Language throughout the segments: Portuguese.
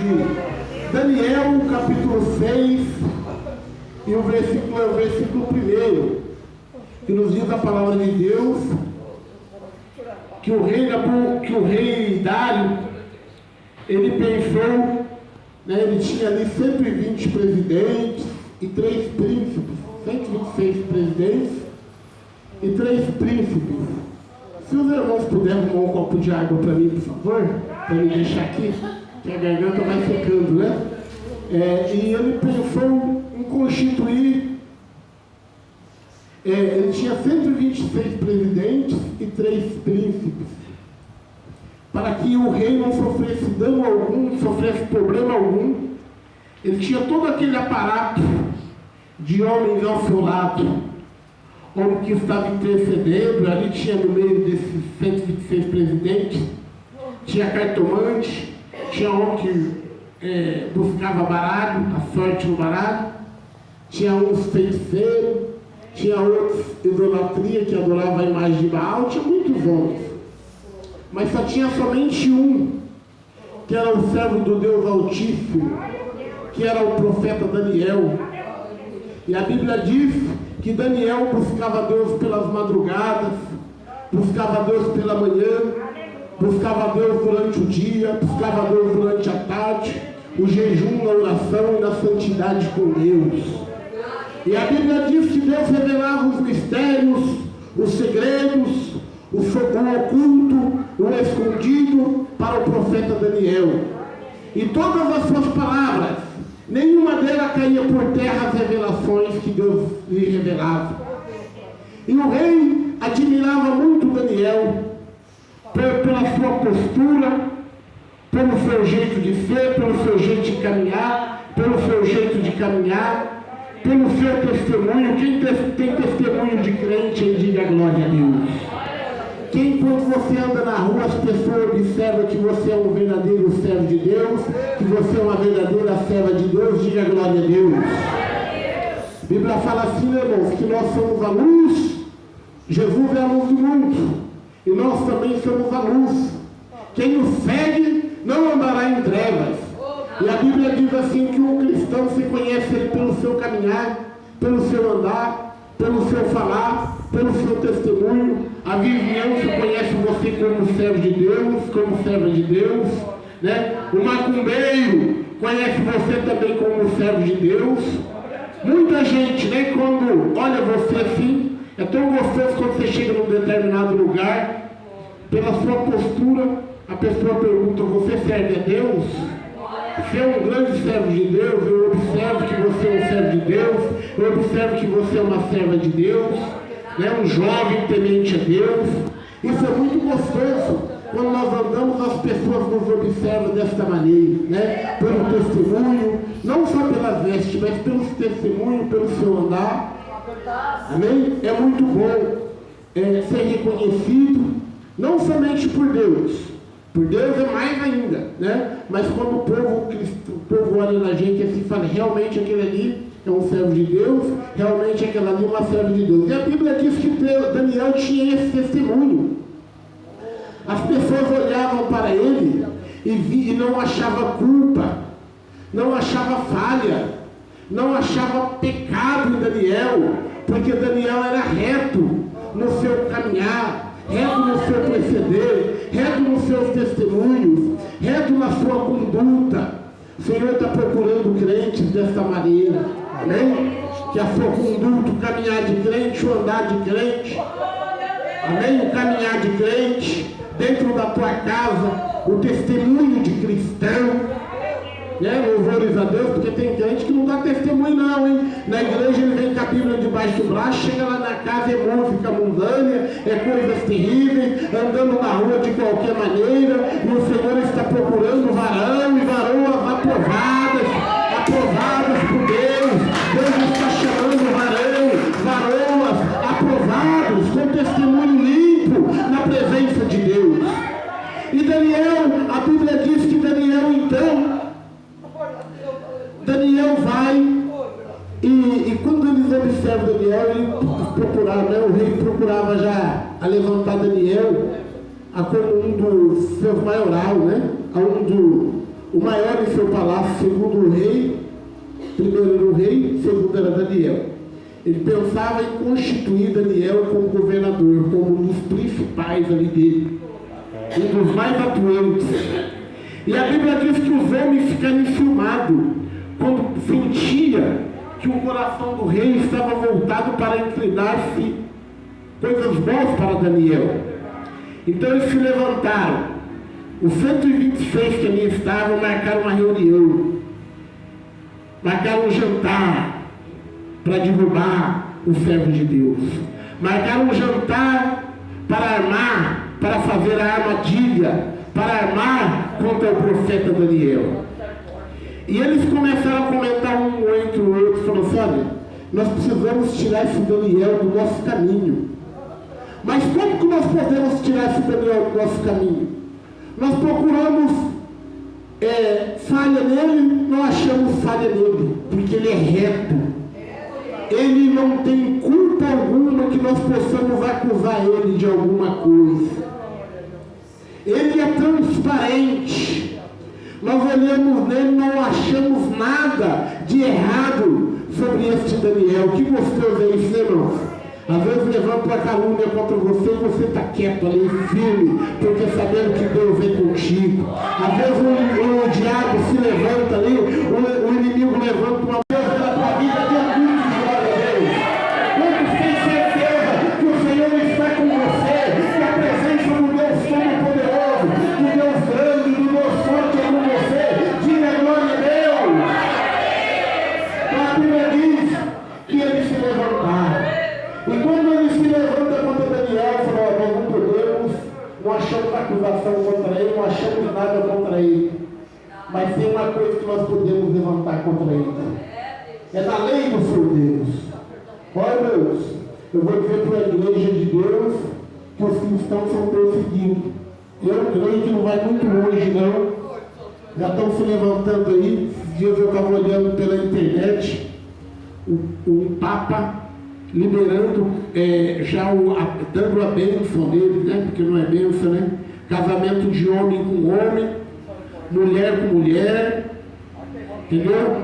de Daniel, capítulo 6, e o versículo é o versículo 1, que nos diz a palavra de Deus, que o rei Dário, ele pensou, né, ele tinha ali 120 presidentes e 3 príncipes, 126 presidentes e 3 príncipes. Se os irmãos puderem arrumar um copo de água para mim, por favor, para me deixar aqui, que a garganta vai secando, né? E ele pensou em constituir, ele tinha 126 presidentes e 3 príncipes, para que o rei não sofresse dano algum, não sofresse problema algum. Ele tinha todo aquele aparato de homens ao seu lado, homem que estava intercedendo. Ali tinha no meio desses 126 presidentes, tinha cartomante, tinha homem que buscava baralho, a sorte no baralho, tinha uns feiticeiros, tinha outros idolatria, que adorava a imagem de Baal, tinha muitos homens. Mas só tinha somente um, que era o servo do Deus Altíssimo, que era o profeta Daniel. E a Bíblia diz que Daniel buscava Deus pelas madrugadas, buscava Deus pela manhã, buscava Deus durante o dia, buscava Deus durante a tarde, o jejum, na oração e na santidade com Deus. E a Bíblia diz que Deus revelava os mistérios, os segredos, o oculto, o escondido para o profeta Daniel. E todas as suas palavras, nenhuma delas caía por terra as revelações que Deus lhe revelava. E o rei admirava muito Daniel pela sua postura, pelo seu jeito de ser, pelo seu jeito de caminhar, pelo seu jeito de caminhar, pelo seu testemunho. Quem tem testemunho de crente, ele diga glória a Deus. Quem, quando você anda na rua, as pessoas observam que você é um verdadeiro servo de Deus, que você é uma verdadeira serva de Deus, diga glória a Deus. A Bíblia fala assim, irmãos, que nós somos a luz, Jesus é a luz do mundo, e nós também somos a luz. Quem nos segue não andará em trevas. E a Bíblia diz assim que o cristão se conhece ele pelo seu caminhar, pelo seu andar, pelo seu falar, pelo seu testemunho. A vizinhança conhece você como servo de Deus, como serva de Deus, né? O macumbeiro conhece você também como servo de Deus. Muita gente, né, quando olha você assim, é tão gostoso quando você chega num determinado lugar, pela sua postura, a pessoa pergunta: você serve a Deus? Você é um grande servo de Deus? Eu observo que você é um servo de Deus, eu observo que você é uma serva de Deus, né? Um jovem temente a Deus. Isso é muito gostoso. Quando nós andamos, as pessoas nos observam desta maneira, né? Pelo testemunho, não só pela veste, mas pelo testemunho, pelo seu andar. Amém? É muito bom ser reconhecido, não somente por Deus é mais ainda, né? Mas quando o povo olha na gente assim, fala: realmente aquele ali é um servo de Deus, realmente aquela ali é uma serva de Deus. E a Bíblia diz que Daniel tinha esse testemunho. As pessoas olhavam para ele e não achavam culpa, não achavam falha, não achavam pecado em Daniel, porque Daniel era reto no seu caminhar, reto no seu proceder, reto nos seus testemunhos, reto na sua conduta. O Senhor está procurando crentes desta maneira, amém? Que a sua conduta, o caminhar de crente, o andar de crente, amém? O caminhar de crente, dentro da tua casa, o testemunho de cristão, né? Louvores a Deus, porque tem crente que não dá testemunho não, hein? Na igreja ele vem com a Bíblia debaixo do braço, chega lá na casa, é música mundânea, é coisas terríveis, andando na rua de qualquer maneira, e o Senhor está procurando varão e varoas aprovadas por Deus. Deus está chamando varoas aprovados, com testemunho limpo na presença de Deus. E Daniel, a Bíblia diz que Daniel vai, e quando eles observam Daniel, ele procurava, né, o rei procurava já a levantar Daniel como um dos seus maioral, né, o maior em seu palácio, segundo o rei, primeiro era o rei, segundo era Daniel. Ele pensava em constituir Daniel como governador, como um dos principais ali dele, um dos mais atuantes. E a Bíblia diz que os homens ficaram enciumados quando sentia que o coração do rei estava voltado para inclinar-se coisas boas para Daniel. Então eles se levantaram. Os 126 que ali estavam marcaram uma reunião, marcaram um jantar para derrubar os servos de Deus, marcaram um jantar para armar, para fazer a armadilha, para armar contra o profeta Daniel. E eles começaram a comentar um entre o outro, falando assim: olha, nós precisamos tirar esse Daniel do nosso caminho. Mas como que nós podemos tirar esse Daniel do nosso caminho? Nós procuramos falha nele, não achamos falha nele, porque ele é reto. Ele não tem culpa alguma que nós possamos acusar ele de alguma coisa. Ele é transparente. Nós olhamos nele e não achamos nada de errado sobre este Daniel. Que gostoso é isso, irmãos? Às vezes levanta a calúnia contra você e você está quieto ali, firme, porque sabendo que Deus vem contigo. Às vezes o diabo se levanta ali, o inimigo levanta uma coisa na tua vida de angústia, glória a Deus. Quantos têm certeza que o Senhor está com você, que a presença do Deus Todo-Poderoso, do Deus grande, do Deus forte é com você? Diga glória a Deus. A Bíblia diz que eles se levantaram. E quando ele se levanta contra Daniel, falou: nós não podemos, não achamos acusação contra ele, não achamos nada contra ele. Mas tem uma coisa que nós podemos levantar contra ele. É na lei do seu Deus. Olha, Deus, eu vou dizer para a igreja de Deus que os cristãos são perseguidos. Eu creio que não vai muito longe, não. Já estão se levantando aí. Esses dias eu estava olhando pela internet o Papa liberando, dando a bênção dele, né? Porque não é bênção, né? Casamento de homem com homem, mulher com mulher, entendeu?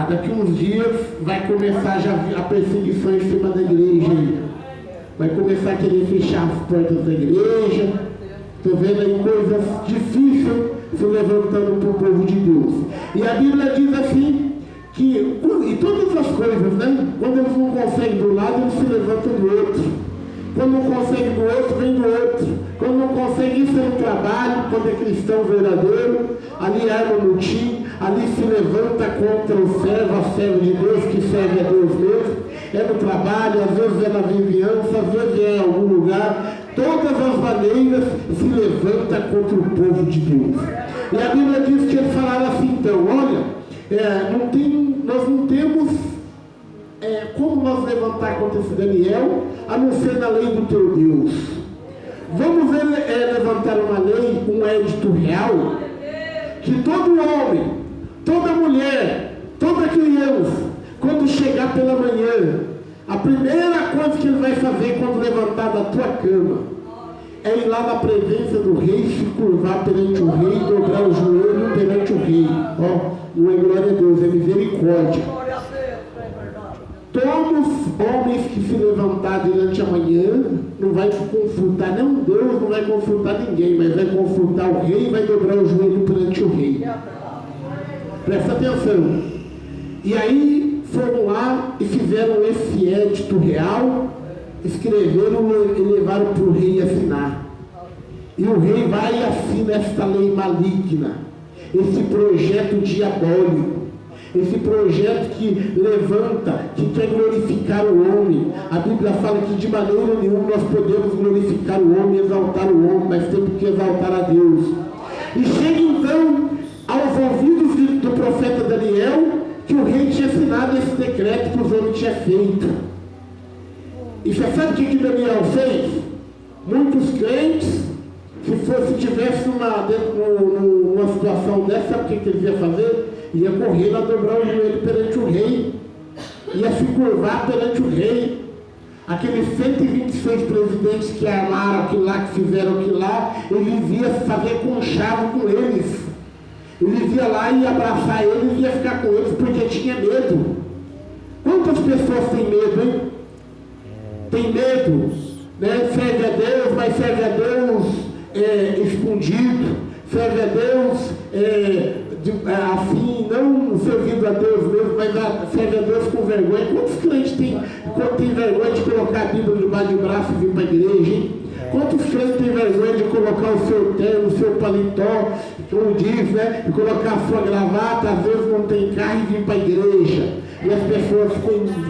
Daqui uns dias vai começar já a perseguição em cima da igreja aí. Vai começar a querer fechar as portas da igreja. Estou vendo aí coisas difíceis se levantando para o povo de Deus. E a Bíblia diz assim, e todas as coisas, né? Quando eles não conseguem do lado, eles se levantam do outro. Quando não conseguem do outro, vem do outro. Quando não conseguem isso é no trabalho, quando é cristão verdadeiro, ali arma o motim, ali se levanta contra o servo, a serva de Deus, que serve a Deus mesmo. É no trabalho, às vezes é na vizinhança, às vezes é em algum lugar. Todas as maneiras se levanta contra o povo de Deus. E a Bíblia diz que eles falaram assim, então, olha, nós não temos como nós levantar contra esse Daniel, a não ser na lei do teu Deus. Vamos levantar uma lei, um edito real, que todo homem, toda mulher, toda criança, quando chegar pela manhã, a primeira coisa que ele vai fazer quando levantar da tua cama, é ir lá na presença do rei, se curvar perante o rei, dobrar o joelho perante o rei. Não é glória a Deus, é misericórdia. Todos os homens que se levantar durante a manhã, não vai consultar, não Deus, não vai consultar ninguém, mas vai consultar o rei e vai dobrar o joelho perante o rei. Presta atenção. E aí foram lá e fizeram esse edito real, escreveram e levaram para o rei assinar. E o rei vai e assina esta lei maligna, esse projeto diabólico, esse projeto que levanta, que quer glorificar o homem. A Bíblia fala que de maneira nenhuma nós podemos glorificar o homem, exaltar o homem, mas temos que exaltar a Deus. E chega então aos ouvidos do profeta Daniel que o rei tinha assinado esse decreto que os homens tinham feito. E você sabe o que Daniel fez? Muitos crentes, se tivesse numa situação dessa, sabe o que eles iam fazer? Ia correr lá, dobrar o joelho perante o rei, ia se curvar perante o rei. Aqueles 126 presidentes que armaram aquilo lá, que fizeram aquilo lá, eles iam fazer conchavo com eles. Eles iam lá e ia abraçar eles e ia ficar com eles porque tinha medo. Quantas pessoas têm medo, hein? Tem medo, né? Serve a Deus, mas serve a Deus escondido, serve a Deus assim, não servindo a Deus mesmo, mas serve a Deus com vergonha. Quantos crentes tem vergonha de colocar a Bíblia debaixo do braço e vir para a igreja, hein? Quantos crentes têm vergonha de colocar o seu terno, o seu paletó, como diz, né? E colocar a sua gravata, às vezes não tem carro e vir para a igreja. E as pessoas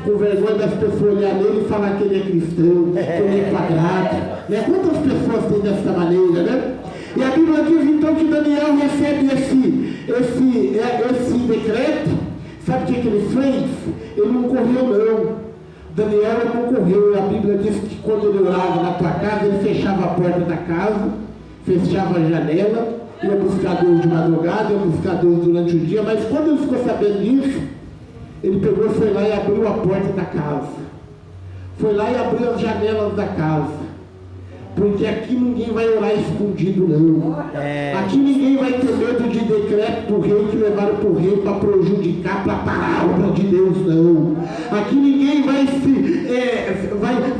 com vergonha das pessoas olhar nele e falar que ele é cristão, que ele é quadrado. Né? Quantas pessoas têm dessa maneira, né? E a Bíblia diz então que Daniel recebe esse decreto. Sabe o que ele fez? Ele não correu não. Daniel não correu. A Bíblia diz que quando ele orava na tua casa, ele fechava a porta da casa, fechava a janela, ia buscar Deus de madrugada, ia buscar Deus durante o dia, mas quando ele ficou sabendo disso, ele pegou e foi lá e abriu a porta da casa. Foi lá e abriu as janelas da casa. Porque aqui ninguém vai orar escondido, não. Aqui ninguém vai ter medo de decreto do rei que levaram para o rei para prejudicar, para parar a obra de Deus, não. Aqui ninguém vai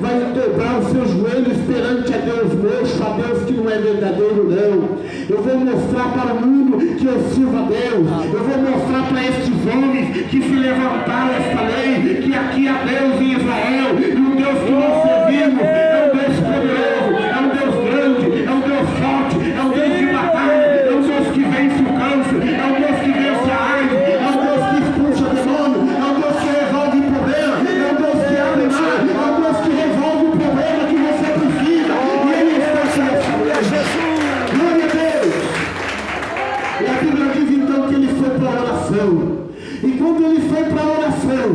vai dobrar os seus joelhos perante a Deus moço, a Deus que não é verdadeiro, não. Eu vou mostrar para o mundo que eu sirvo a Deus. Eu vou mostrar para estes homens que se levantaram esta lei, que aqui há Deus em Israel, e o Deus que nós servimos é um Deus poderoso. É um Deus grande, é um Deus forte, é um Deus de batalha, é um Deus que vence o câncer, é um Deus que vence a AIDS, é um Deus que expulsa o demônio, é um Deus que resolve o problema, é um Deus que abre mar, é um Deus que resolve o problema que você precisa. E Ele está nessa noite. Glória a Deus. E a Bíblia diz então que ele foi para a oração. E quando ele foi para a oração,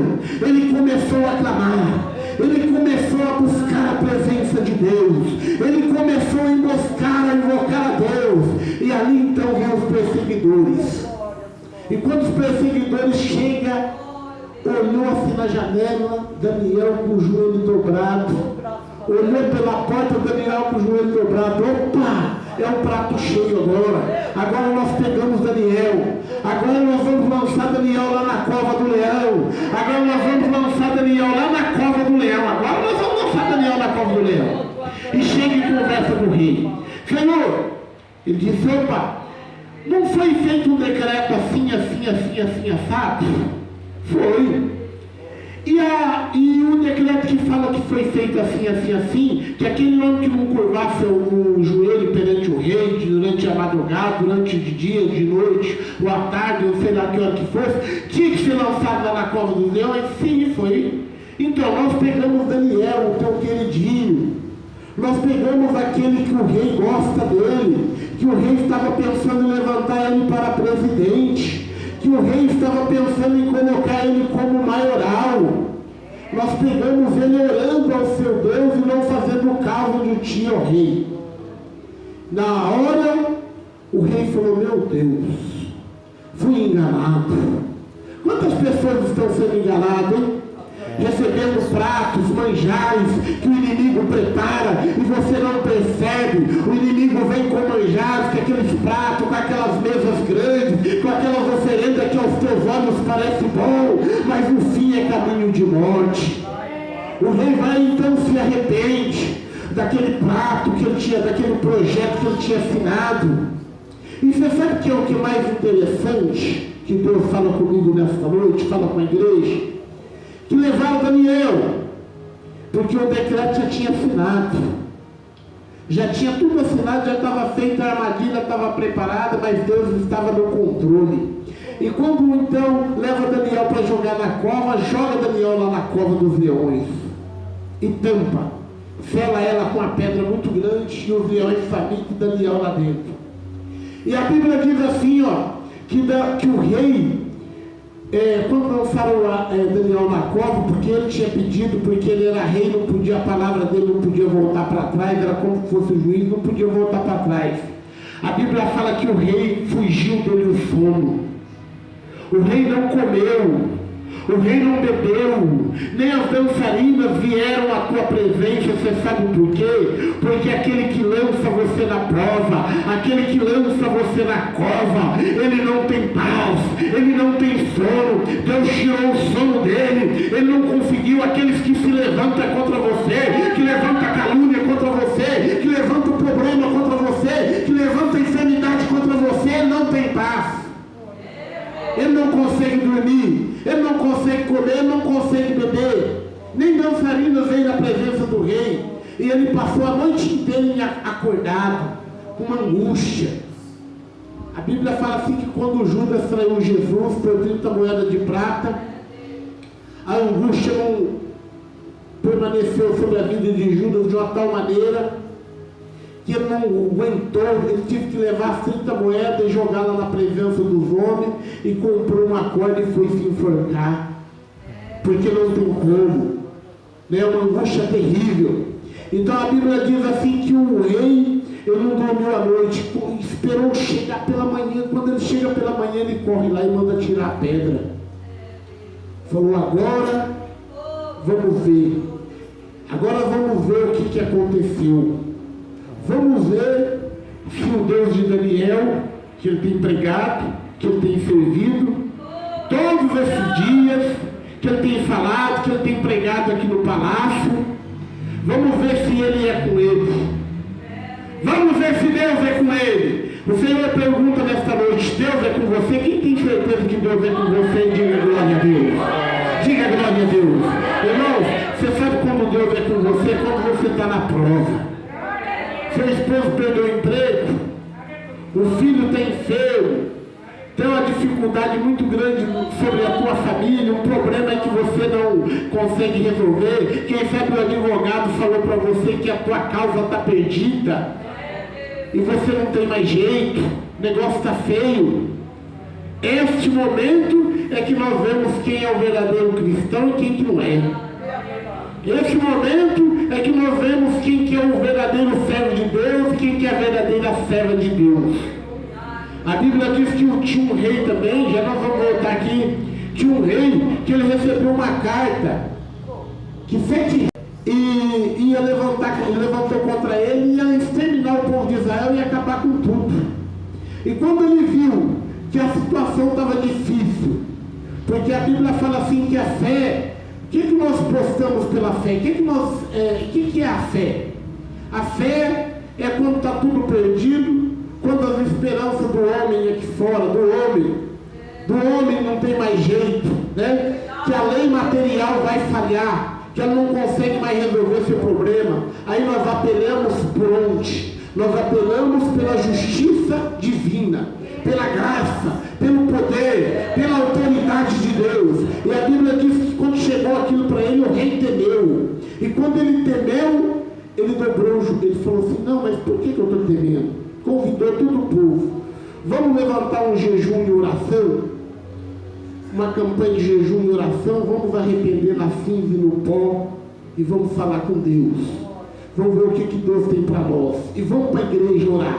ele começou a clamar. Ele começou a buscar a presença de Deus. Ele começou a invocar a Deus. E ali então vem os perseguidores. E quando os perseguidores chegam, olhou assim na janela, Daniel com o joelho dobrado. Olhou pela porta, Daniel com o joelho dobrado. Opa! É um prato cheio agora. Agora nós pegamos Daniel. Agora nós vamos lançar Daniel lá na cova do leão. Agora nós vamos lançar Daniel lá na cova do leão. Agora nós vamos lançar Daniel na cova do leão. E chega e conversa com o rei. Senhor, ele disse, opa, não foi feito um decreto assim, assado? Foi. E o decreto que fala que foi feito assim, que aquele homem que não curvasse o joelho perante o rei, durante a madrugada, durante o dia, de noite, ou à tarde, ou sei lá que hora que fosse, tinha que ser lançado lá na cova dos leões. Sim, foi. Então nós pegamos Daniel, o teu queridinho, nós pegamos aquele que o rei gosta dele, que o rei estava pensando em levantar ele para presidente, que o rei estava pensando em colocar ele como maioral. Nós pegamos ele orando ao seu Deus e não fazendo caso de ti, ó rei. Na hora, o rei falou, meu Deus, fui enganado. Quantas pessoas estão sendo enganadas, hein? Recebendo pratos, manjares que o inimigo prepara e você não percebe. O inimigo vem com manjares, com aqueles pratos, com aquelas mesas grandes, com aquelas oferendas que aos teus olhos parece bom, mas no fim é caminho de morte. O rei vai então se arrepende daquele prato que ele tinha, daquele projeto que ele tinha assinado. E você sabe que é o que é mais interessante que Deus fala comigo nesta noite, fala com a igreja? Que levaram Daniel, porque o decreto já tinha assinado, já tinha tudo assinado, já estava feita, a armadilha estava preparada, mas Deus estava no controle. E quando então leva Daniel para jogar na cova, joga Daniel lá na cova dos leões e tampa, sela ela com uma pedra muito grande, e os leões sabiam que Daniel lá dentro. E a Bíblia diz assim, ó, que o rei, quando lançaram Daniel na cova, porque ele tinha pedido, porque ele era rei, não podia, a palavra dele não podia voltar para trás, era como se fosse juiz, não podia voltar para trás. A Bíblia fala que o rei fugiu dele o sono. O rei não comeu. O rei não bebeu, nem as dançarinas vieram à tua presença. Você sabe por quê? Porque aquele que lança você na prova, aquele que lança você na cova, ele não tem paz, ele não tem sono. Deus tirou o sono dele, ele não conseguiu. Aqueles que se levantam contra você, que levanta calúnia contra você, que levanta o problema contra você, que levanta a enfermidade contra você, ele não tem paz. Ele não consegue dormir, ele não consegue comer, ele não consegue beber. Nem dançarinas veio na presença do rei. E ele passou a noite inteira acordado, com uma angústia. A Bíblia fala assim que quando Judas traiu Jesus por 30 moedas de prata, a angústia não permaneceu sobre a vida de Judas de uma tal maneira que ele não aguentou. Ele teve que levar as 30 moedas e jogá-la na presença dos homens, e comprou uma corda e foi se enforcar, porque não tem como, né? Uma angústia terrível. Então a Bíblia diz assim que o rei, ele não dormiu à noite, esperou chegar pela manhã. Quando ele chega pela manhã, ele corre lá e manda tirar a pedra. Falou: agora vamos ver, agora vamos ver o que aconteceu. Vamos ver se o Deus de Daniel, que ele tem pregado, que ele tem servido, todos esses dias, que ele tem falado, que ele tem pregado aqui no palácio, vamos ver se ele é com ele. Vamos ver se Deus é com ele. O Senhor pergunta nesta noite: Deus é com você? Quem tem certeza que Deus é com você? Diga glória a Deus. Diga glória a Deus. Irmãos, você sabe quando Deus é com você? Quando você está na prova. Seu esposo perdeu o emprego, o filho está enfermo, tem uma dificuldade muito grande sobre a tua família, um problema que você não consegue resolver. Quem sabe o advogado falou para você que a tua causa está perdida e você não tem mais jeito, o negócio está feio. Este momento é que nós vemos quem é o verdadeiro cristão e quem que não é. Esse momento é que nós vemos quem que é o verdadeiro servo de Deus e quem que é a verdadeira serva de Deus. A Bíblia diz que tinha um rei também, já nós vamos voltar aqui, tinha um rei que ele recebeu uma carta que 7 e ia levantar, ele levantou contra ele e ia exterminar o povo de Israel e acabar com tudo. E quando ele viu que a situação estava difícil, porque a Bíblia fala assim que a fé, o que nós postamos pela fé? O que é a fé? A fé é quando está tudo perdido, quando as esperanças do homem aqui fora, do homem não tem mais jeito, né? Que a lei material vai falhar, que ela não consegue mais resolver seu problema. Aí nós apelamos por onde? Nós apelamos pela justiça divina, pela graça, pelo poder, pela autoridade de Deus. E a Bíblia diz que quando chegou aquilo para ele, o rei temeu. E quando ele temeu, ele dobrou o joelho. Ele falou assim: não, mas por que eu estou temendo? Convidou todo o povo. Vamos levantar um jejum e oração? Uma campanha de jejum e oração. Vamos arrepender na cinza e no pó e vamos falar com Deus. Vamos ver o que Deus tem para nós. E vamos para a igreja orar.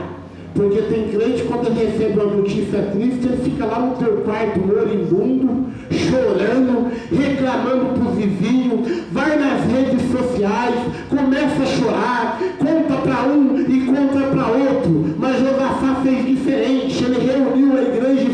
Porque tem crente, quando ele recebe uma notícia triste, ele fica lá no teu quarto, moribundo, chorando, reclamando para o vizinho, vai nas redes sociais, começa a chorar, conta para um e conta para outro. Mas Josafá fez diferente. Ele reuniu a igreja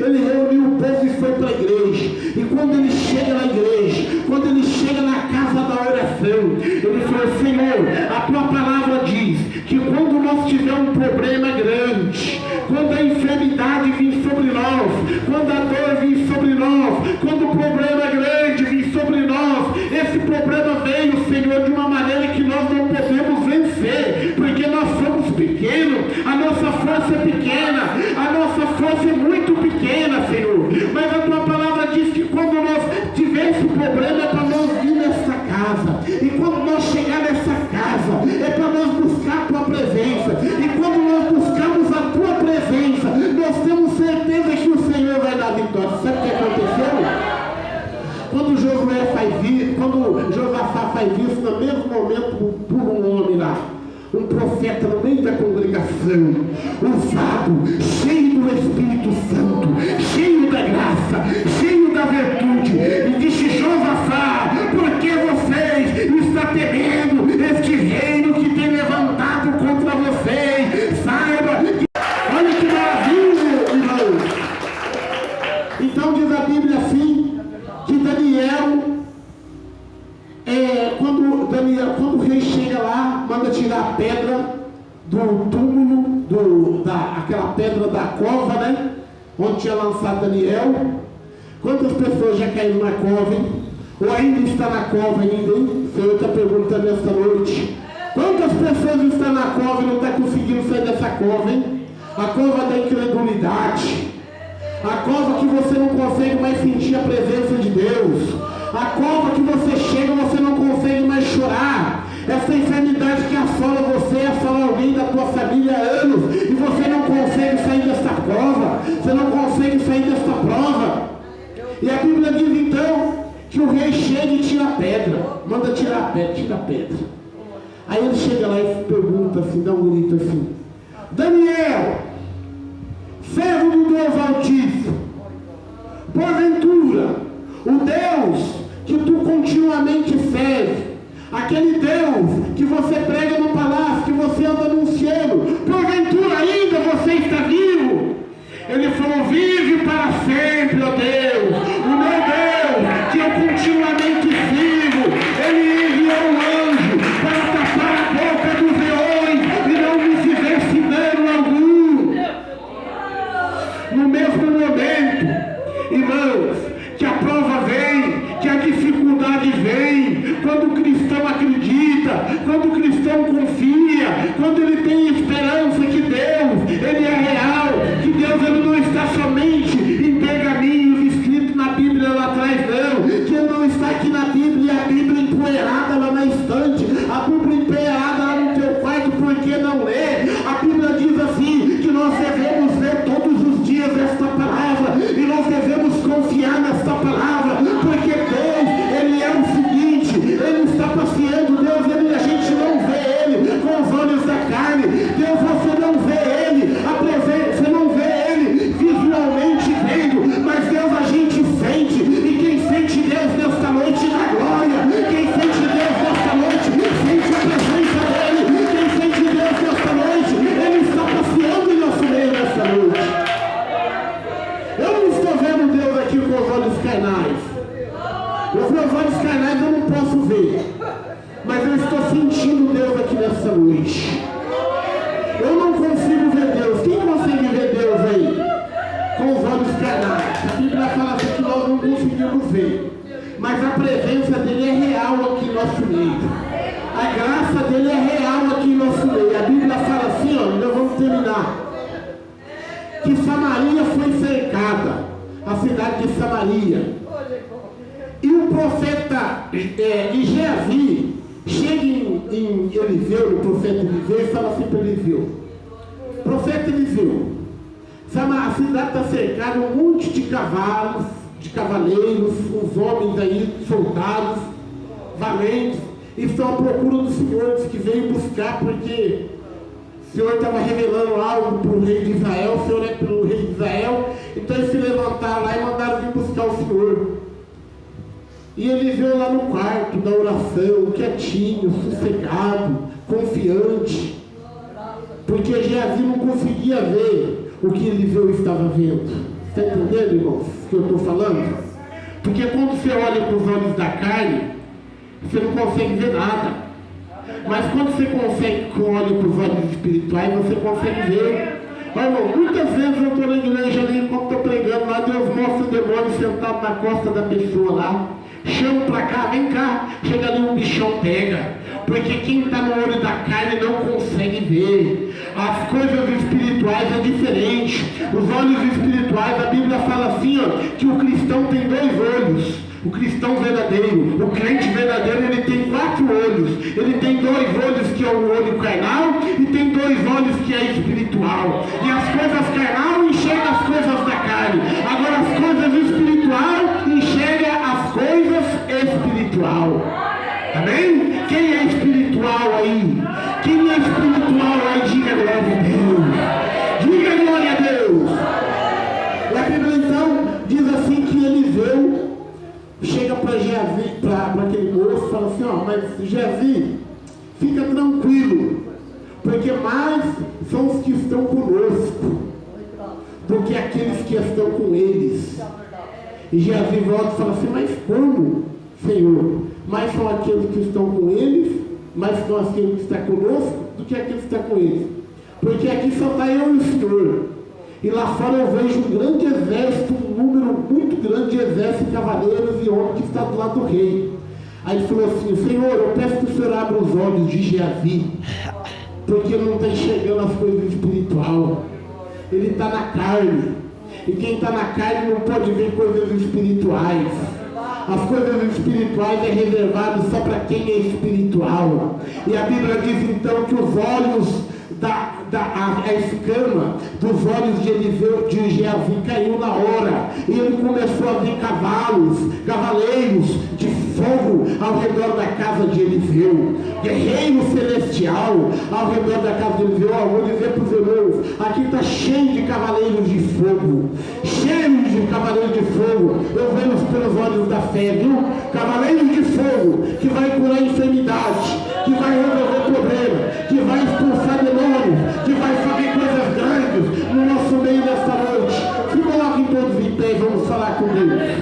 ele reuniu o povo e foi para a igreja. E quando ele chega na igreja, quando ele chega na casa da oração, ele falou: Senhor, a tua palavra diz que quando nós tivermos um problema grande, quando a enfermidade vir sobre nós, quando a dor vir sobre nós, quando o problema grande vir sobre nós, esse problema veio, Senhor, de uma maneira que nós não podemos vencer, porque nós somos pequenos, a nossa força é pequena, a nossa força é muito pequena, Senhor. Mas a tua palavra diz que quando nós tivermos esse problema, é para nós vir nessa casa, e quando nós chegar nessa casa, é para nós buscar a tua presença, e quando nós buscamos a tua presença, nós temos certeza que o Senhor vai dar vitória. Sabe o que aconteceu? Quando Josafá faz isso, no mesmo momento, por um homem lá, um profeta no meio da congregação, usado, cheio do Espírito Santo, cheio da graça, cheio da virtude, e disse Josafá: por que vocês estão temendo este reino que tem levantado contra vocês? Saiba que... Olha que maravilha, irmãos. Então diz a Bíblia assim, que Daniel, quando o rei chega lá, manda tirar a pedra do túmulo, aquela pedra da cova, né? Onde tinha lançado Daniel. Quantas pessoas já caíram na cova, hein? Ou ainda está na cova ainda, hein? O Senhor está perguntando esta noite. Quantas pessoas estão na cova e não estão conseguindo sair dessa cova, hein? A cova da incredulidade. A cova que você não consegue mais sentir a presença de Deus. A cova que você chega e você não consegue mais chorar. Essa enfermidade que assola você, assola alguém da tua família há anos, e você não consegue sair dessa prova. Você não consegue sair dessa prova. E a Bíblia diz então que o rei chega e tira a pedra. Manda tirar a pedra, tira a pedra. Aí ele chega lá e pergunta assim, dá um grito assim: Daniel, servo do Deus Altíssimo, porventura o Deus que tu continuamente serve, aquele Deus que você prega no palácio, que você anda anunciando, porventura ainda você está vivo? Ele falou: vive para sempre, ó Deus, o meu Deus, que eu continuamente sirvo. Ele enviou um anjo para tapar a boca dos leões e não me fizesse dano algum. No mesmo momento, irmãos, que a prova vem, que a dificuldade vem, quando o cristão acredita, quando o cristão confia, quando ele tem esperança que Deus, Ele é real, que Deus ele não está somente em pergaminhos escritos na Bíblia lá atrás, não, que Ele não está aqui na Bíblia, a Bíblia empoeirada lá na estante, a Bíblia empoeirada lá no teu quarto, porque não lê? A Bíblia diz assim, que nós devemos ler todos os dias esta palavra, e nós devemos confiar nesta palavra, porque Deus, Ele é o seguinte, Ele está passeando, Deus, a gente não vê Ele com os olhos da carne, Deus, você não vê Ele, você não vê Ele visualmente vendo, mas Deus a gente sente, e quem sente Deus nesta noite na glória, quem sente Deus nesta noite, sente a presença dEle, quem sente Deus nesta noite, Ele está passeando em nosso meio nesta noite. Eu não estou vendo Deus aqui com os olhos carnais. Os meus olhos carnais eu não posso ver, mas eu estou sentindo Deus aqui nessa noite. Eu não consigo ver Deus. Quem consegue ver Deus aí? Com os olhos carnais. A Bíblia fala assim que nós não conseguimos ver, mas a presença dele é real aqui em nosso meio. A graça dele é real aqui em nosso meio. A Bíblia fala assim, ó, nós vamos terminar, que Samaria foi cercada, a cidade de Samaria. E o profeta Geazi chega em Eliseu, o profeta Eliseu, e fala assim para Eliseu: profeta Eliseu, a cidade está cercada, um monte de cavalos, de cavaleiros, uns homens aí, soldados, valentes, e estão à procura do Senhor, diz que veio buscar, porque o Senhor estava revelando algo para o rei de Israel, o Senhor é pelo rei de Israel, então eles se levantaram lá e mandaram vir buscar o Senhor. E Eliseu lá no quarto da oração, quietinho, sossegado, confiante, porque Geazi não conseguia ver o que Eliseu estava vendo. Está entendendo, irmãos, o que eu estou falando? Porque quando você olha com os olhos da carne, você não consegue ver nada. Mas quando você olha com os olhos espirituais, você consegue ver. Mas, irmão, muitas vezes eu estou na igreja ali, enquanto estou pregando lá, Deus mostra o demônio sentado na costa da pessoa lá. Chama pra cá, vem cá, chega ali, um bichão pega, porque quem está no olho da carne não consegue ver. As coisas espirituais é diferente. Os olhos espirituais, a Bíblia fala assim, ó, que o cristão tem 2 olhos. O cristão verdadeiro, o crente verdadeiro, ele tem 4 olhos. Ele tem 2 olhos que é o olho carnal e tem 2 olhos que é espiritual. E as coisas carnal enxergam as coisas da carne. Agora as coisas espirituais enxergam as coisas espiritual. Amém? Quem é espiritual aí? Quem é espiritual aí? Diga glória a Deus. Diga glória a Deus. E a Bíblia então diz assim que Eliseu chega para aquele moço e fala assim, ó, mas Geazi, fica tranquilo, porque mais são os que estão conosco do que aqueles que estão com eles. E Geazi volta e fala assim, mas como, Senhor? Mais são aqueles que estão com eles, mais são aqueles que estão conosco do que aqueles que estão com eles. Porque aqui só está eu e o Senhor. E lá fora eu vejo um grande exército, um número muito grande de exército, cavaleiros e homens que está do lado do rei. Aí ele falou assim, Senhor, eu peço que o Senhor abra os olhos de Geazi, porque ele não está enxergando as coisas espirituais. Ele está na carne. E quem está na carne não pode ver coisas espirituais. As coisas espirituais é reservado só para quem é espiritual. E a Bíblia diz então que os olhos a escama dos olhos de Eliseu, de Geazi, caiu na hora, e ele começou a ver cavaleiros de fogo ao redor da casa de Eliseu, guerreiro celestial ao redor da casa de Eliseu. Vou dizer para os irmãos, aqui está cheio de cavaleiros de fogo, cheio de cavaleiros de fogo. Eu vejo pelos olhos da fé, viu? Cavaleiros de fogo que vai curar a enfermidade, que vai resolver problema, que vai expulsar demônios, que vai fazer coisas grandes no nosso meio nesta noite. Se coloquem todos em pé, vamos falar com Deus.